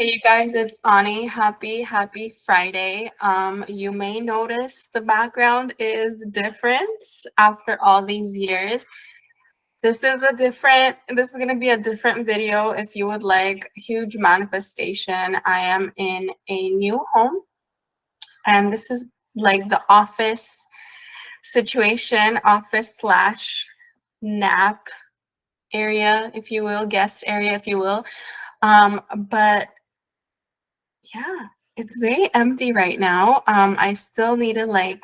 Hey you guys, it's Ani. Happy Friday. You may notice the background is different after all these years. This is gonna be a different video if you would like huge manifestation. I am in a new home and this is like the office situation, office slash nap area, if you will, guest area, if you will. But yeah, it's very empty right now. I still need to like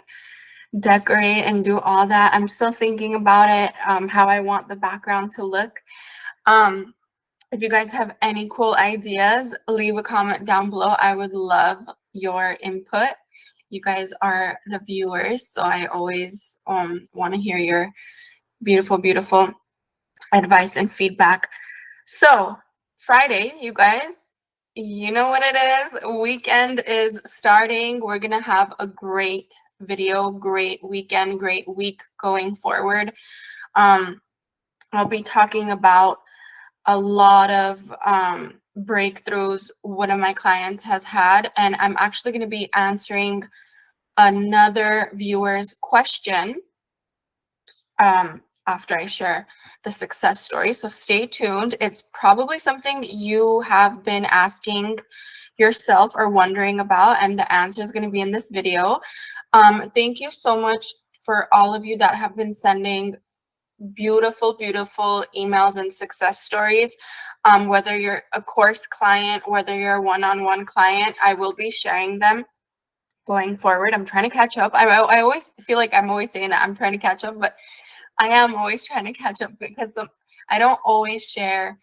decorate and do all that. I'm still thinking about it, how I want the background to look. If you guys have any cool ideas, leave a comment down below. I would love your input. You guys are the viewers, so I always want to hear your beautiful advice and feedback. So Friday, you guys, you know what it is. Weekend is starting. We're gonna have a great video, great weekend, great week going forward. I'll be talking about a lot of breakthroughs one of my clients has had, and I'm actually going to be answering another viewer's question after I share the success story. So stay tuned. It's probably something you have been asking yourself or wondering about, and the answer is going to be in this video. Thank you so much for all of you that have been sending beautiful emails and success stories. Whether you're a course client, whether you're a one-on-one client, I will be sharing them going forward. I'm trying to catch up. I always feel like I'm always saying that I'm trying to catch up, but I am always trying to catch up because I don't always share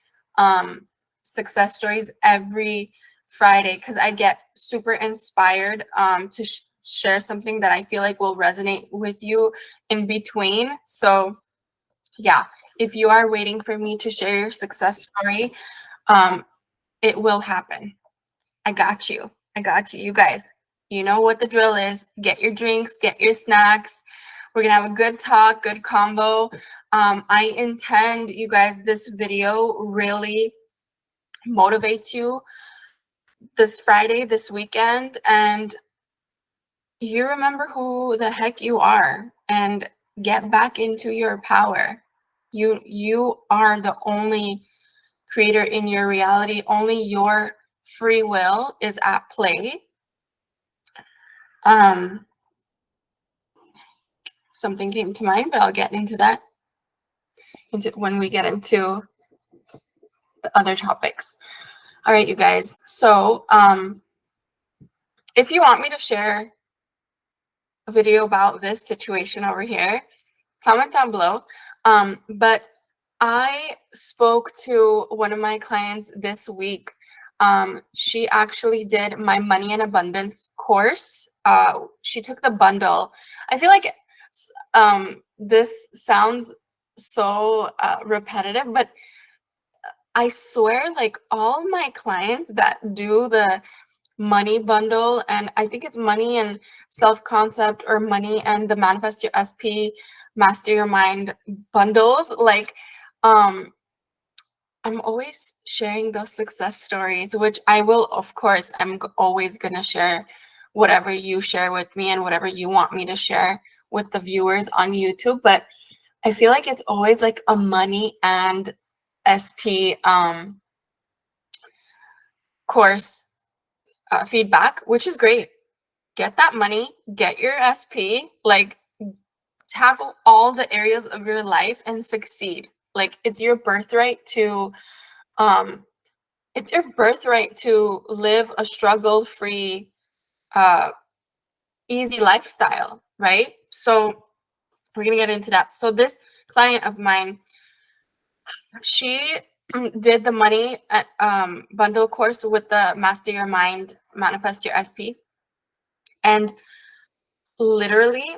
success stories every Friday because I get super inspired to share something that I feel like will resonate with you in between. So yeah, if you are waiting for me to share your success story, it will happen. I got you. You guys, you know what the drill is. Get your drinks, get your snacks. We're gonna have a good talk, good combo. I intend, you guys, this video really motivates you this Friday, this weekend, and you remember who the heck you are and get back into your power. You are the only creator in your reality. Only your free will is at play. Something came to mind, but I'll get into that when we get into the other topics. All right, you guys. So if you want me to share a video about this situation over here, comment down below. But I spoke to one of my clients this week. She actually did my Money in Abundance course. She took the bundle. I feel like this sounds so repetitive, but I swear, like all my clients that do the money bundle, and I think it's money and self-concept or money and the manifest your SP, master your mind bundles, like I'm always sharing those success stories, which I will, of course, I'm always gonna share whatever you share with me and whatever you want me to share with the viewers on YouTube. But I feel like it's always like a money and SP course feedback, which is great. Get that money, get your SP, like tackle all the areas of your life and succeed. Like it's your birthright to live a struggle-free easy lifestyle, right? So we're gonna get into that. So this client of mine, she did the money bundle course with the Master Your Mind, Manifest Your SP. And literally,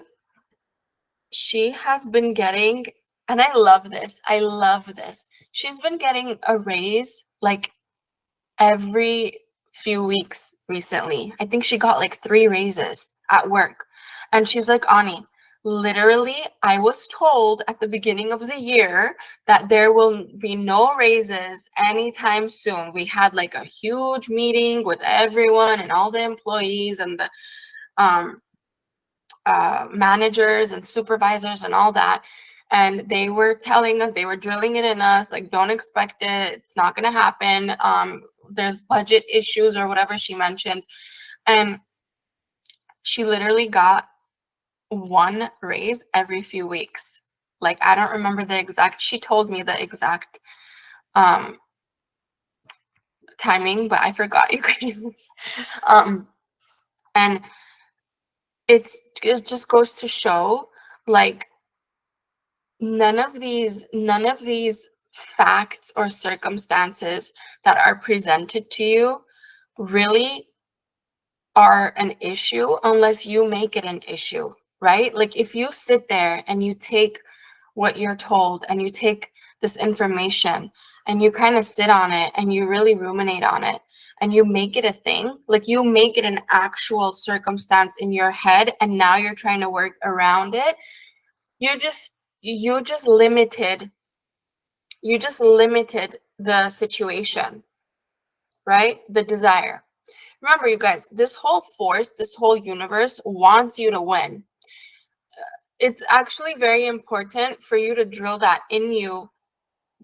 she has been getting, and I love this. She's been getting a raise like every few weeks recently. I think she got like 3 raises at work. And she's like, Ani, Literally, I was told at the beginning of the year that there will be no raises anytime soon. We had like a huge meeting with everyone and all the employees and the managers and supervisors and all that. And they were telling us, they were drilling it in us, like, don't expect it. It's not going to happen. There's budget issues or whatever she mentioned. And she literally got one raise every few weeks. Like, I don't remember the exact, she told me the exact timing, but I forgot, you guys. And it just goes to show, like, none of these facts or circumstances that are presented to you really are an issue unless you make it an issue, right? Like, if you sit there and you take what you're told and you take this information and you kind of sit on it and you really ruminate on it and you make it a thing, like, you make it an actual circumstance in your head, and now you're trying to work around it, you just limited the situation, right? The desire. Remember, you guys, this whole force, this whole universe wants you to win. It's actually very important for you to drill that in you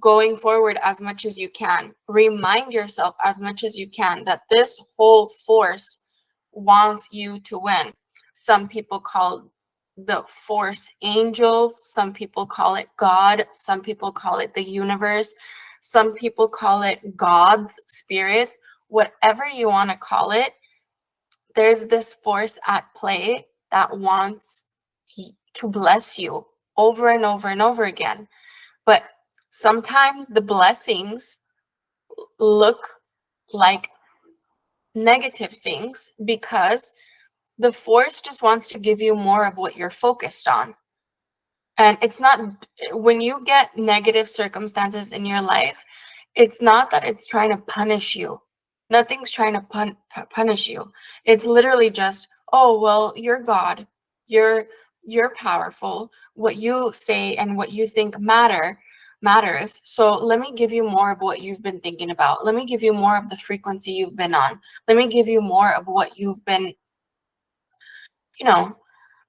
going forward as much as you can. Remind yourself as much as you can that this whole force wants you to win. Some people call the force angels, some people call it God, some people call it the universe, some people call it God's spirits, whatever you want to call it. There's this force at play that wants to bless you over and over and over again. But sometimes the blessings look like negative things because the force just wants to give you more of what you're focused on. And it's not, when you get negative circumstances in your life, it's not that it's trying to punish you. Nothing's trying to punish you. It's literally just, oh, well, you're God. You're powerful. What you say and what you think matters. So let me give you more of what you've been thinking about. Let me give you more of the frequency you've been on. Let me give you more of what you've been,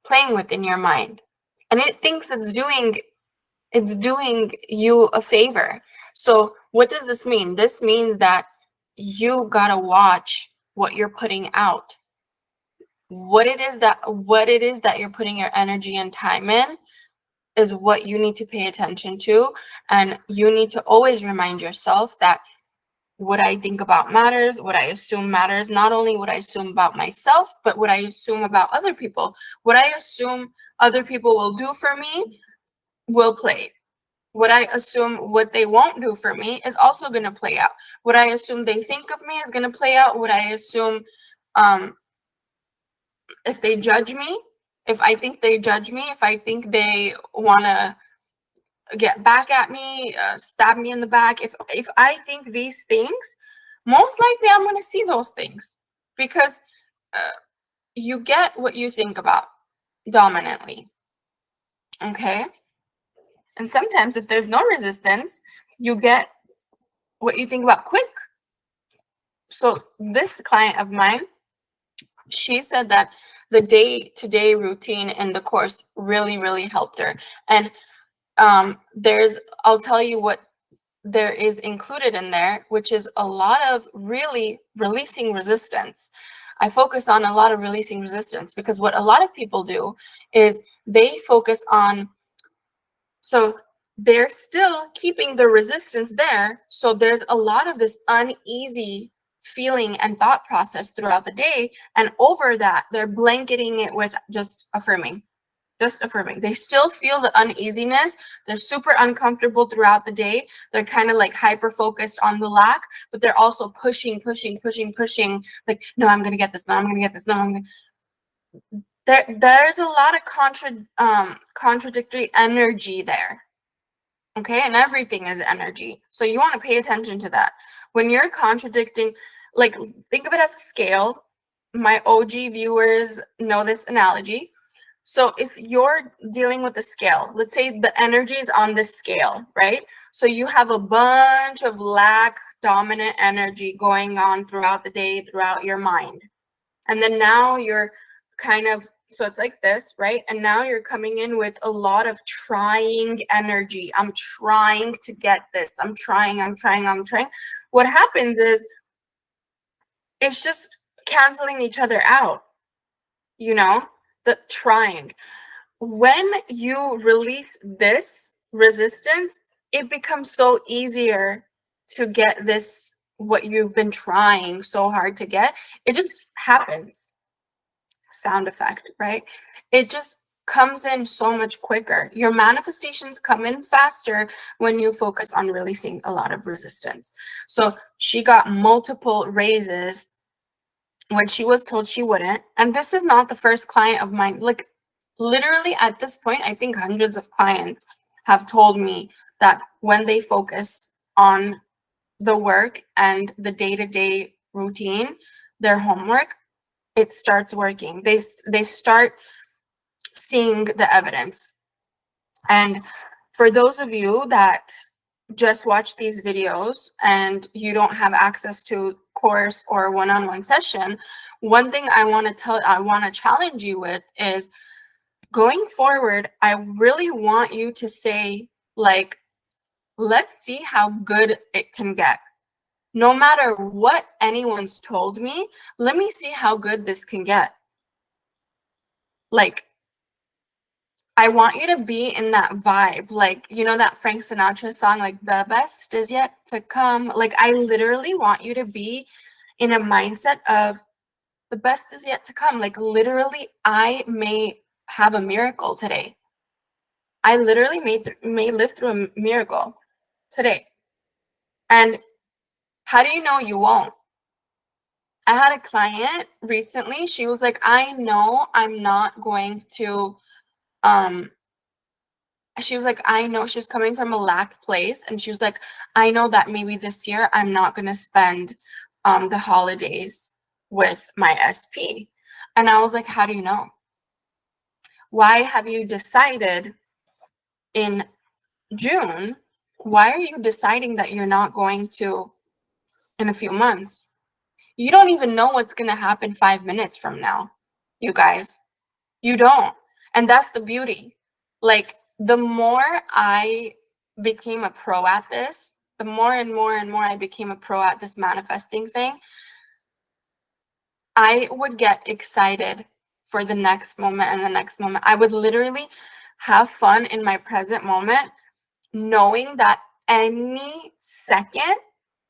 playing with in your mind. And it thinks it's doing you a favor. So what does this mean? This means that you gotta watch what you're putting out. What it is that you're putting your energy and time in is what you need to pay attention to. And you need to always remind yourself that what I think about matters, what I assume matters, not only what I assume about myself, but what I assume about other people. What I assume other people will do for me will play. What I assume what they won't do for me is also going to play out. What I assume they think of me is going to play out. What I assume, if they judge me, if I think they judge me, if I think they want to get back at me, stab me in the back, if I think these things, most likely I'm going to see those things, because you get what you think about dominantly. Okay? And sometimes if there's no resistance, you get what you think about quick. So this client of mine, she said that the day-to-day routine in the course really, really helped her. And I'll tell you what there is included in there, which is a lot of really releasing resistance. I focus on a lot of releasing resistance, because what a lot of people do is they focus on, so they're still keeping the resistance there. So there's a lot of this uneasy feeling and thought process throughout the day. And over that, they're blanketing it with just affirming. They still feel the uneasiness. They're super uncomfortable throughout the day. They're kind of like hyper focused on the lack, but they're also pushing. Like, no, I'm going to get this. No, I'm going to get this. No, I'm going to. There's a lot of contradictory energy there. Okay, and everything is energy. So you want to pay attention to that. When you're contradicting, like, think of it as a scale. My OG viewers know this analogy. So if you're dealing with a scale, let's say the energy is on this scale, right? So you have a bunch of lack dominant energy going on throughout the day, throughout your mind. And then now you're kind of, so it's like this, right? And now you're coming in with a lot of trying energy. I'm trying to get this. I'm trying. What happens is it's just canceling each other out, the trying. When you release this resistance, it becomes so easier to get this, what you've been trying so hard to get. It just happens. Sound effect, right? It just comes in so much quicker. Your manifestations come in faster when you focus on releasing a lot of resistance. So she got multiple raises when she was told she wouldn't. And this is not the first client of mine. Like, literally at this point, I think hundreds of clients have told me that when they focus on the work and the day-to-day routine, their homework, it starts working. They start seeing the evidence. And for those of you that just watch these videos and you don't have access to course or one-on-one session, one thing I want to challenge you with is, going forward, I really want you to say, like, let's see how good it can get. No matter what anyone's told me, let me see how good this can get. Like, I want you to be in that vibe. Like, that Frank Sinatra song, like, the best is yet to come. Like, I literally want you to be in a mindset of the best is yet to come. Like, literally, I may have a miracle today. I literally may live through a miracle today. And how do you know you won't? I had a client recently. She was like, I know I'm not going to, she was like, I know, she was coming from a lack place. And she was like, I know that maybe this year I'm not going to spend the holidays with my SP. And I was like, how do you know? Why have you decided in June? Why are you deciding that you're not going to in a few months? You don't even know what's going to happen 5 minutes from now, you guys. You don't. And that's the beauty. Like, the more I became a pro at this, the more and more and more I became a pro at this manifesting thing, I would get excited for the next moment and the next moment. I would literally have fun in my present moment, knowing that any second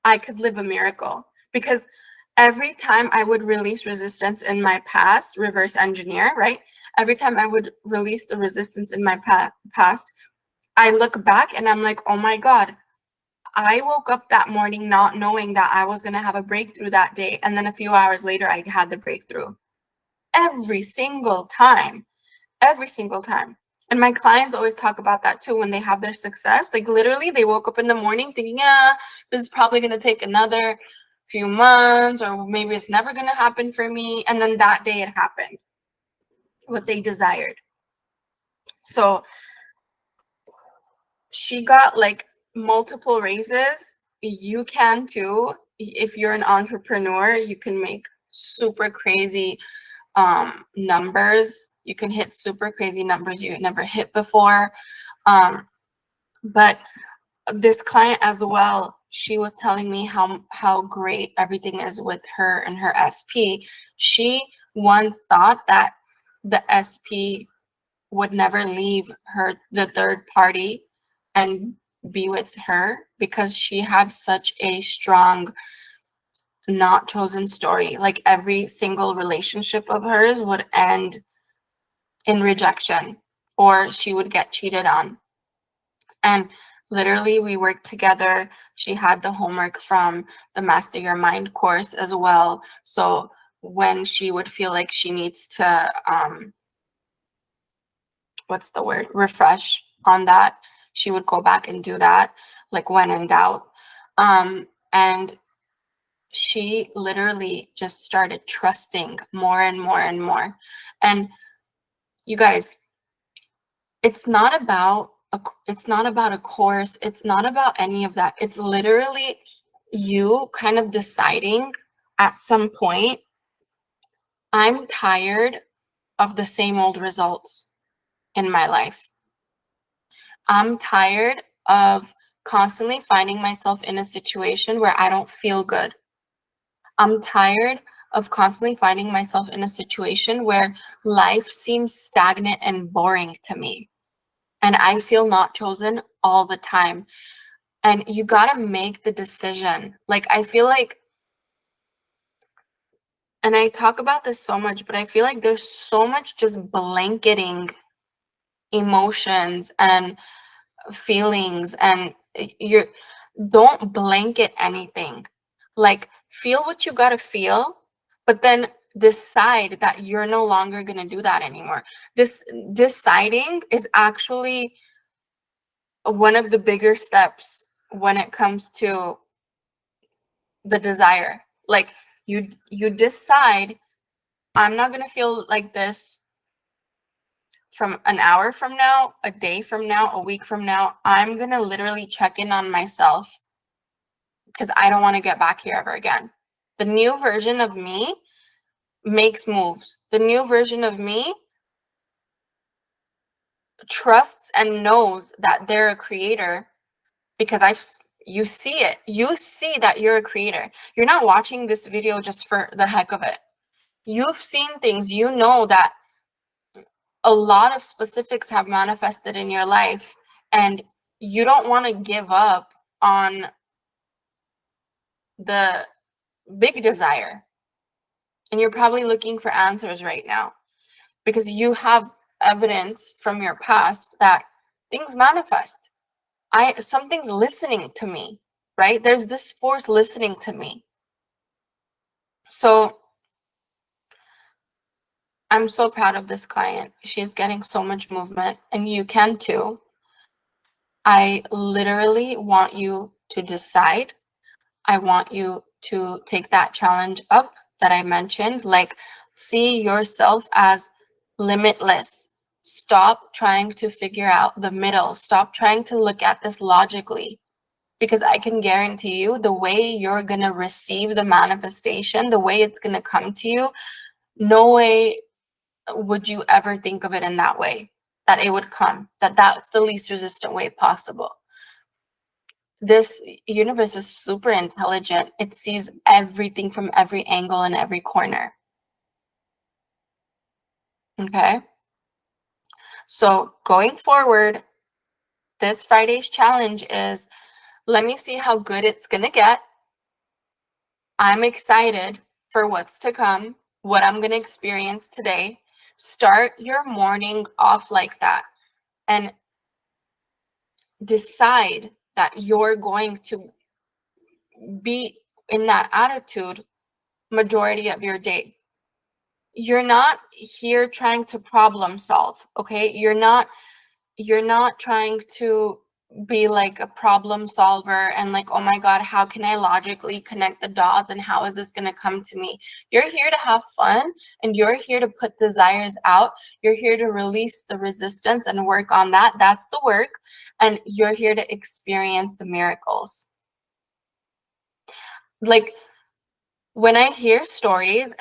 I could live a miracle. Because every time I would release resistance in my past, reverse engineer, right? Every time I would release the resistance in my past, I look back and I'm like, oh my God, I woke up that morning not knowing that I was going to have a breakthrough that day. And then a few hours later, I had the breakthrough. Every single time. Every single time. And my clients always talk about that too when they have their success. Like, literally, they woke up in the morning thinking, yeah, this is probably going to take another few months, or maybe it's never going to happen for me. And then that day it happened, what they desired. So she got like multiple raises. You can too. If you're an entrepreneur, you can make super crazy numbers. You can hit super crazy numbers you never hit before. But this client as well, she was telling me how great everything is with her and her SP. She once thought that the SP would never leave her, the third party, and be with her, because she had such a strong not chosen story. Like, every single relationship of hers would end in rejection, or she would get cheated on. And literally, we worked together. She had the homework from the Master Your Mind course as well. So when she would feel like she needs to, refresh on that, she would go back and do that, like, when in doubt. And she literally just started trusting more and more and more. And You guys, it's not about a course. It's not about any of that. It's literally you kind of deciding at some point, I'm tired of the same old results in my life. I'm tired of constantly finding myself in a situation where I don't feel good. I'm tired of constantly finding myself in a situation where life seems stagnant and boring to me. And I feel not chosen all the time. And you got to make the decision. Like, I feel like, and I talk about this so much, but I feel like there's so much just blanketing emotions and feelings, and you don't blanket anything. Like, feel what you got to feel, but then decide that you're no longer going to do that anymore. This deciding is actually one of the bigger steps when it comes to the desire. Like, you decide, I'm not going to feel like this from an hour from now, a day from now, a week from now. I'm going to literally check in on myself because I don't want to get back here ever again. The new version of me makes moves. The new version of me trusts and knows that they're a creator, because you see it. You see that you're a creator. You're not watching this video just for the heck of it. You've seen things. You know that a lot of specifics have manifested in your life, and you don't want to give up on the big desire. And you're probably looking for answers right now because you have evidence from your past that things manifest. Something's listening to me, right? There's this force listening to me. So I'm so proud of this client. She's getting so much movement, and you can too. I literally want you to decide. I want you to take that challenge up that I mentioned. Like, see yourself as limitless. Stop trying to figure out the middle. Stop trying to look at this logically. Because I can guarantee you, the way you're going to receive the manifestation, the way it's going to come to you, no way would you ever think of it in that way, that it would come, that's the least resistant way possible. This universe is super intelligent. It sees everything from every angle and every corner. Okay? So going forward, this Friday's challenge is, let me see how good it's going to get. I'm excited for what's to come, what I'm going to experience today. Start your morning off like that and decide that you're going to be in that attitude majority of your day. You're not here trying to problem solve, okay? You're not trying to be like a problem solver and like, oh my God, how can I logically connect the dots and how is this going to come to me? You're here to have fun, and you're here to put desires out. You're here to release the resistance and work on that. That's the work. And you're here to experience the miracles. Like, when I hear stories,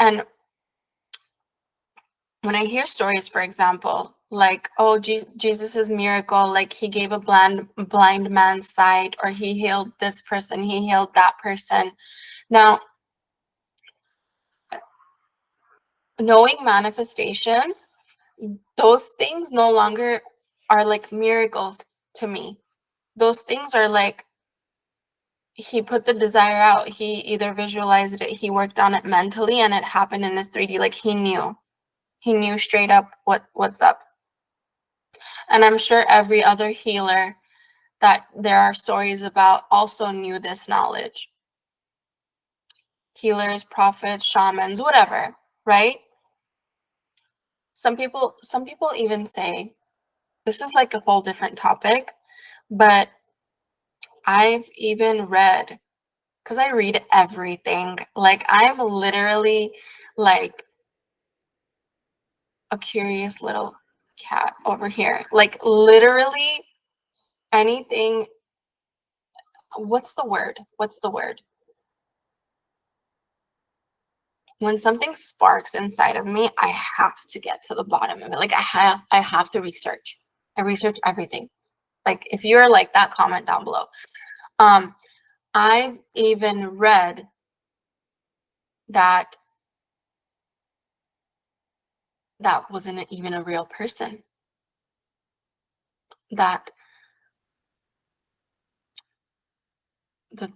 for example, like, oh, Jesus's miracle, like he gave a blind man's sight, or he healed this person, he healed that person. Now, knowing manifestation, those things no longer are like miracles to me. Those things are like, he put the desire out, he either visualized it, he worked on it mentally, and it happened in his 3D. Like, he knew straight up what's up. And I'm sure every other healer that there are stories about also knew this knowledge. Healers, prophets, shamans, whatever, right? Some people even say, this is like a whole different topic, but I've even read, because I read everything, like I'm literally like a curious little cat over here. Like literally anything. What's the word? When something sparks inside of me, I have to get to the bottom of it. Like I have to research. I research everything. Like if you're like that, comment down below. I've even read that wasn't even a real person. That the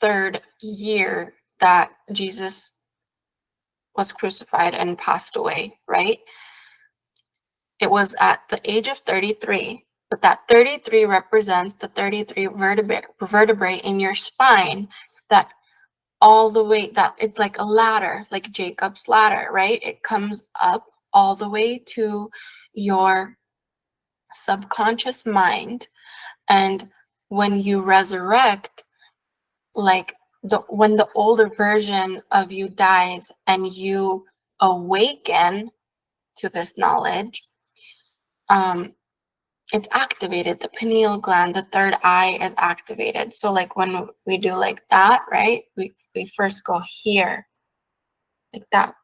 33rd year that Jesus was crucified and passed away, right? It was at the age of 33, but that 33 represents the 33 vertebrae in your spine that all the way, that it's like a ladder, like Jacob's ladder, right? It comes up all the way to your subconscious mind. And when you resurrect, like when the older version of you dies and you awaken to this knowledge, it's activated. The pineal gland, the third eye is activated. So like when we do like that, right? We first go here, like that.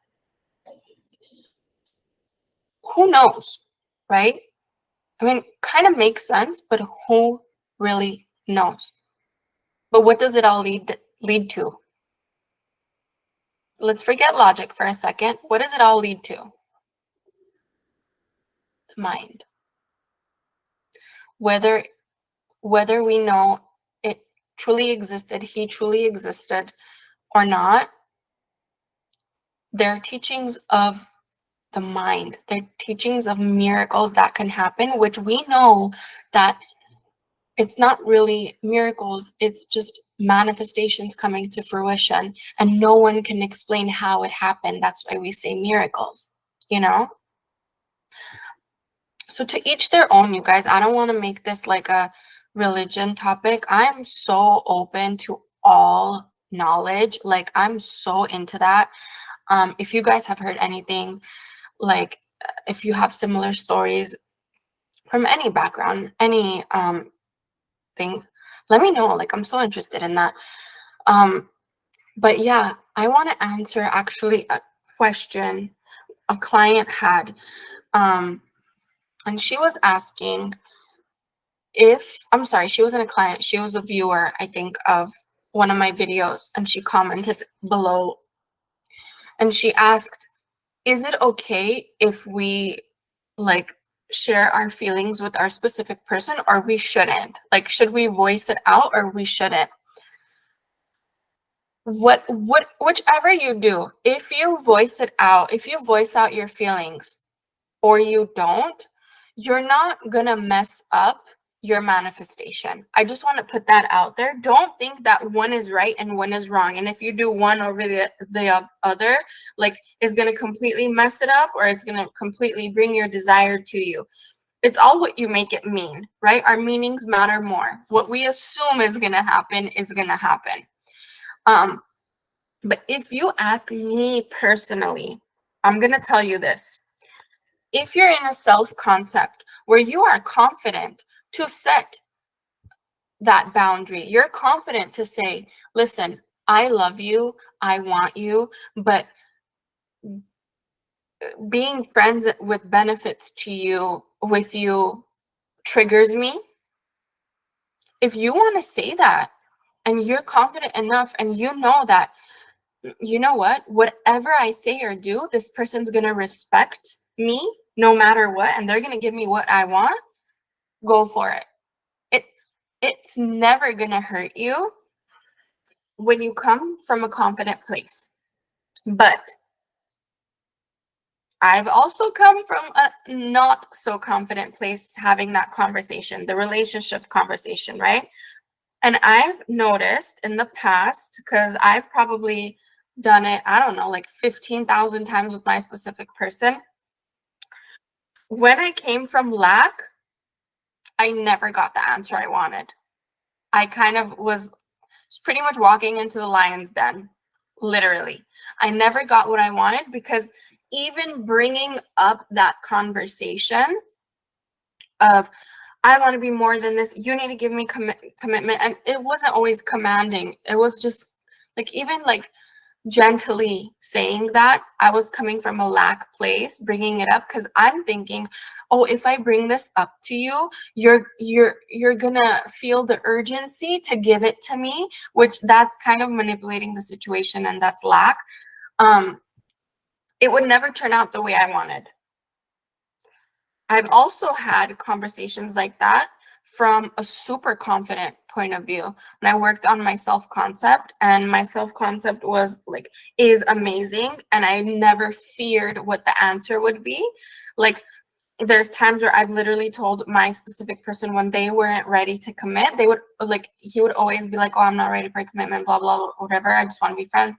Who knows, right? I mean, kind of makes sense, but who really knows? But what does it all lead to? Let's forget logic for a second. What does it all lead to? The mind. Whether we know it truly existed, he truly existed or not, they're teachings of the mind. They're teachings of miracles that can happen, which we know that it's not really miracles, it's just manifestations coming to fruition, and no one can explain how it happened. That's why we say miracles, you know? So to each their own, you guys. I don't want to make this like a religion topic. I'm so open to all knowledge. Like I'm so into that. If you guys have heard anything, like if you have similar stories from any background, any thing, let me know. Like I'm so interested in that. But yeah, I want to answer actually a question a client had. And she was asking if, I'm sorry, she wasn't a client, she was a viewer, I think, of one of my videos, and she commented below and she asked, is it okay if we like share our feelings with our specific person, or we shouldn't? Like, should we voice it out or we shouldn't? Whichever you do, if you voice it out, if you voice out your feelings or you don't, you're not gonna mess up your manifestation. I just want to put that out there. Don't think that one is right and one is wrong. And if you do one over the other, like it's gonna completely mess it up, or it's gonna completely bring your desire to you. It's all what you make it mean, right? Our meanings matter more. What we assume is gonna happen is gonna happen. But if you ask me personally, I'm gonna tell you this. If you're in a self-concept where you are confident to set that boundary, you're confident to say, listen, I love you, I want you, but being friends with benefits to you, with you, triggers me. If you want to say that and you're confident enough and you know that, you know what, whatever I say or do, this person's going to respect me no matter what, and they're going to give me what I want, go for it. It's never going to hurt you when you come from a confident place. But I've also come from a not so confident place, having that conversation, the relationship conversation, right? And I've noticed in the past, because I've probably done it, I don't know, like 15,000 times with my specific person. When I came from lack, I never got the answer I wanted. I kind of was pretty much walking into the lion's den. literally. I never got what I wanted because even bringing up that conversation of, I want to be more than this, you need to give me commitment, and it wasn't always commanding. It was just like, even like gently saying that, I was coming from a lack place, bringing it up because I'm thinking, oh, if I bring this up to you, you're gonna feel the urgency to give it to me, which that's kind of manipulating the situation, and that's lack. It would never turn out the way I wanted. I've also had conversations like that from a super confident point of view. When I worked on my self-concept, and my self-concept was like, is amazing, and I never feared what the answer would be. Like, there's times where I've literally told my specific person when they weren't ready to commit, they would like, he would always be like, oh, I'm not ready for a commitment, blah, blah, whatever. I just want to be friends.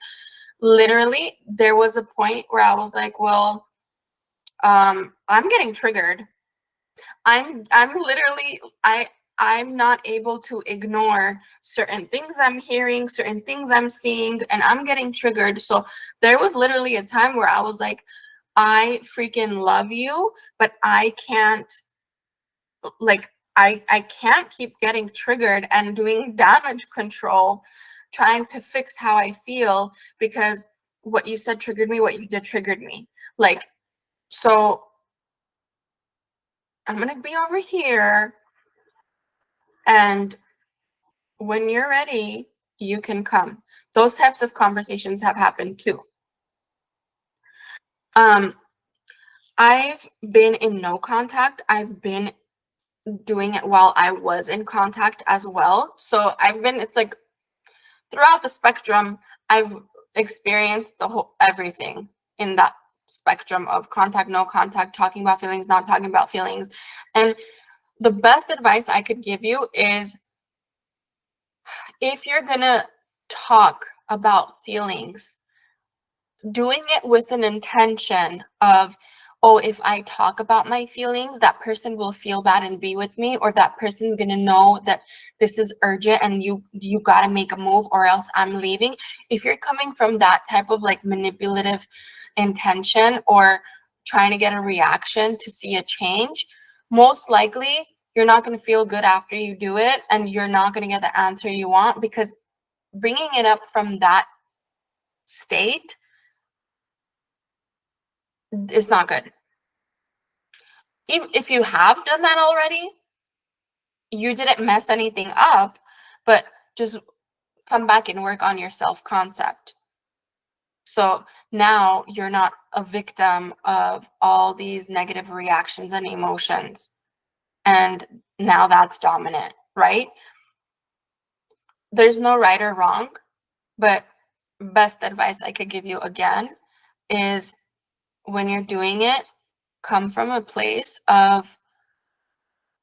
Literally, there was a point where I was like, well, I'm getting triggered. I'm literally, I'm not able to ignore certain things I'm hearing, certain things I'm seeing, and I'm getting triggered. So there was literally a time where I was like, I freaking love you, but I can't, like, I can't keep getting triggered and doing damage control, trying to fix how I feel, because what you said triggered me, what you did triggered me. Like, so I'm gonna be over here, and when you're ready, you can come. Those types of conversations have happened too. I've been in no contact. I've been doing it while I was in contact as well. So it's like throughout the spectrum, I've experienced the whole everything in that spectrum of contact, no contact, talking about feelings, not talking about feelings. And the best advice I could give you is, if you're gonna talk about feelings, doing it with an intention of, oh, if I talk about my feelings, that person will feel bad and be with me, or that person's gonna know that this is urgent and you gotta make a move or else I'm leaving. If you're coming from that type of like manipulative intention, or trying to get a reaction to see a change, most likely you're not going to feel good after you do it, and you're not going to get the answer you want, because bringing it up from that state is not good. Even if you have done that already, you didn't mess anything up, but just come back and work on your self-concept. So now you're not a victim of all these negative reactions and emotions, and now that's dominant, right? There's no right or wrong, but best advice I could give you again is, when you're doing it, come from a place of,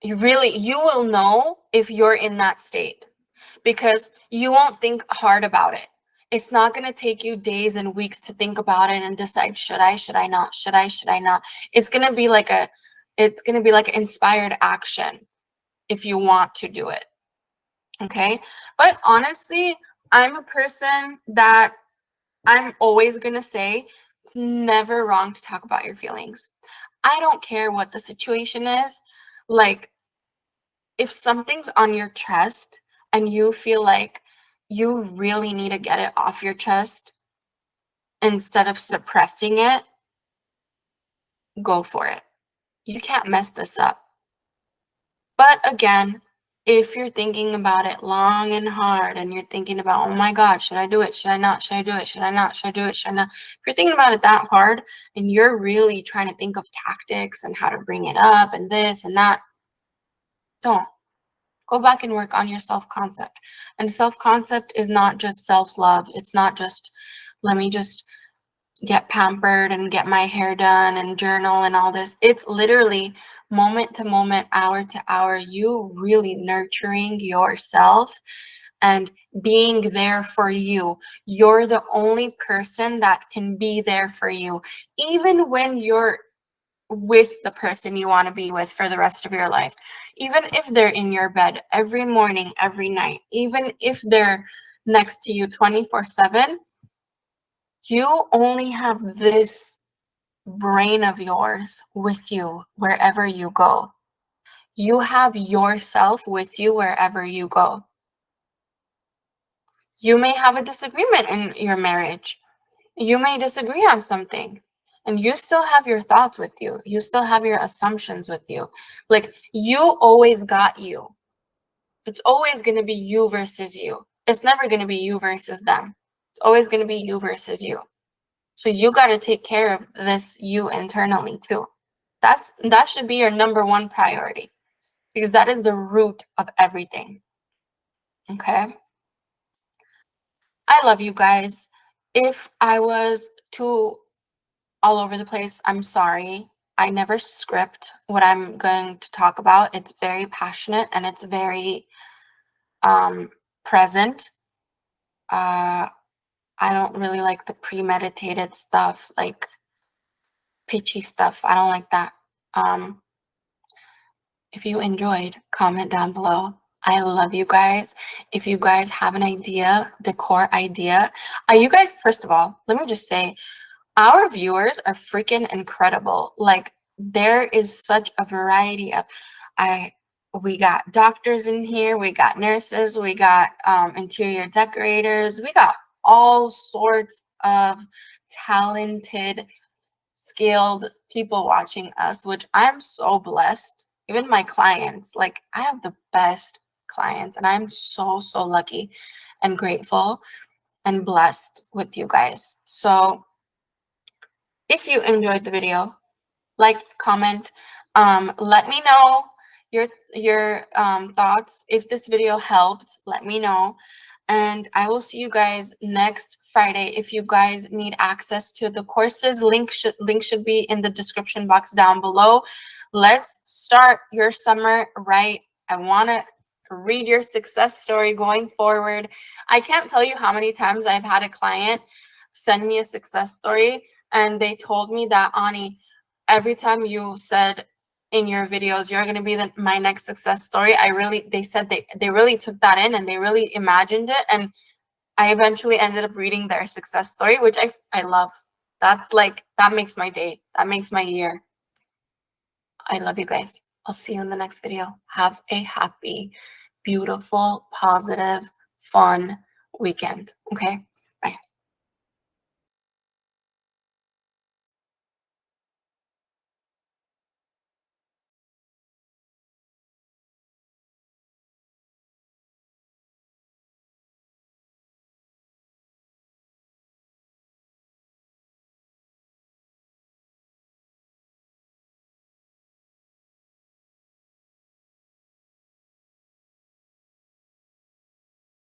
you will know if you're in that state, because you won't think hard about it. It's not going to take you days and weeks to think about it and decide, should I not, should I not. It's going to be like an inspired action if you want to do it. Okay. But honestly, I'm a person that I'm always going to say, it's never wrong to talk about your feelings. I don't care what the situation is. Like, if something's on your chest and you feel like you really need to get it off your chest instead of suppressing it, go for it. You can't mess this up. But again, if you're thinking about it long and hard, and you're thinking about, oh my God, should I do it? Should I not? Should I do it? Should I not? Should I do it? Should I not? If you're thinking about it that hard, and you're really trying to think of tactics and how to bring it up and this and that, don't. Go back and work on your self-concept. And self-concept is not just self-love. It's not just, let me just get pampered and get my hair done and journal and all this. It's literally moment to moment, hour to hour, you really nurturing yourself and being there for you. You're the only person that can be there for you, even when you're with the person you want to be with for the rest of your life. Even if they're in your bed every morning, every night, even if they're next to you 24/7, You only have this brain of yours with you wherever you go. You have yourself with you wherever you go. You may have a disagreement in your marriage. You may disagree on something, and you still have your thoughts with you. You still have your assumptions with you. Like, you always got you. It's always going to be you versus you. It's never going to be you versus them. It's always going to be you versus you. So you got to take care of this you internally too. That should be your number one priority, because that is the root of everything. Okay? I love you guys. If I was too all over the place, I'm sorry. I never script what I'm going to talk about. It's very passionate and it's very present. I don't really like the premeditated stuff, like pitchy stuff. I don't like that. If you enjoyed, comment down below. I love you guys. If you guys have an idea, decor idea, you guys, first of all, let me just say, our viewers are freaking incredible. Like, there is such a variety of, we got doctors in here, we got nurses, we got interior decorators, we got all sorts of talented, skilled people watching us, which I'm so blessed. Even my clients, like, I have the best clients, and I'm so lucky and grateful and blessed with you guys. So if you enjoyed the video, like, comment, let me know your thoughts. If this video helped, let me know. And I will see you guys next Friday. If you guys need access to the courses, link should be in the description box down below. Let's start your summer right. I want to read your success story going forward. I can't tell you how many times I've had a client send me a success story, and they told me that, Ani, every time you said in your videos you're going to be my next success story, they said they really took that in and they really imagined it, and I eventually ended up reading their success story, which I love. That's like, that makes my day, that makes my year. I love you guys. I'll see you in the next video. Have a happy, beautiful, positive, fun weekend. Okay?